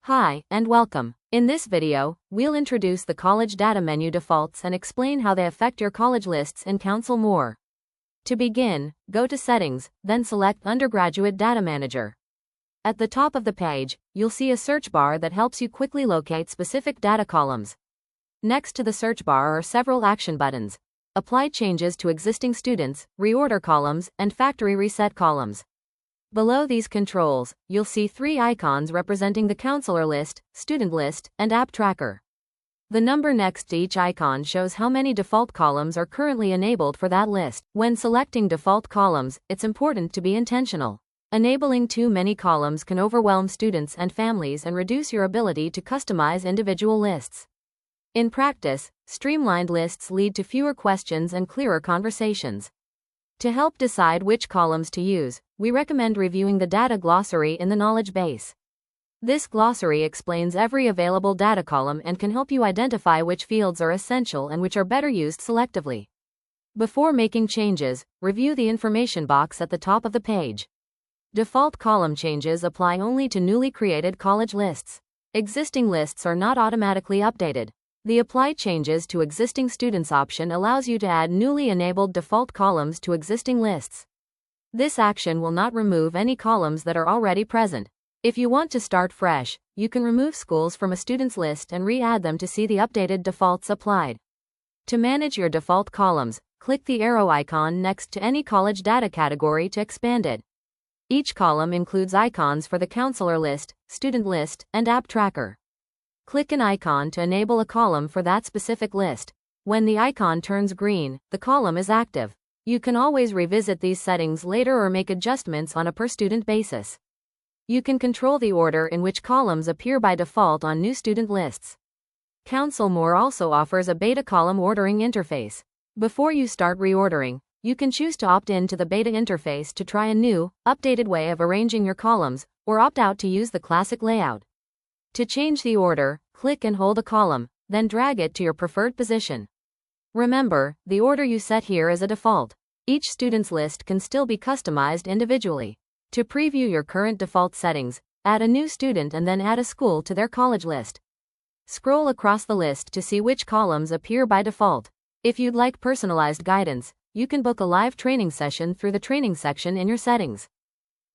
Hi, and welcome. In this video, we'll introduce the college data menu defaults and explain how they affect your college lists in CounselMore. To begin, go to Settings, then select Undergraduate Data Manager. At the top of the page, you'll see a search bar that helps you quickly locate specific data columns. Next to the search bar are several action buttons: Apply changes to existing students, Reorder columns, and Factory Reset columns. Below these controls, you'll see three icons representing the counselor list, student list, and app tracker. The number next to each icon shows how many default columns are currently enabled for that list. When selecting default columns, it's important to be intentional. Enabling too many columns can overwhelm students and families and reduce your ability to customize individual lists. In practice, streamlined lists lead to fewer questions and clearer conversations. To help decide which columns to use, we recommend reviewing the data glossary in the knowledge base. This glossary explains every available data column and can help you identify which fields are essential and which are better used selectively. Before making changes, review the information box at the top of the page. Default column changes apply only to newly created college lists. Existing lists are not automatically updated. The Apply Changes to Existing Students option allows you to add newly enabled default columns to existing lists. This action will not remove any columns that are already present. If you want to start fresh, you can remove schools from a student's list and re-add them to see the updated defaults applied. To manage your default columns, click the arrow icon next to any college data category to expand it. Each column includes icons for the counselor list, student list, and app tracker. Click an icon to enable a column for that specific list. When the icon turns green, the column is active. You can always revisit these settings later or make adjustments on a per-student basis. You can control the order in which columns appear by default on new student lists. CounselMore also offers a beta column ordering interface. Before you start reordering, you can choose to opt in to the beta interface to try a new, updated way of arranging your columns, or opt out to use the classic layout. To change the order, click and hold a column, then drag it to your preferred position. Remember, the order you set here is a default. Each student's list can still be customized individually. To preview your current default settings, add a new student and then add a school to their college list. Scroll across the list to see which columns appear by default. If you'd like personalized guidance, you can book a live training session through the training section in your settings.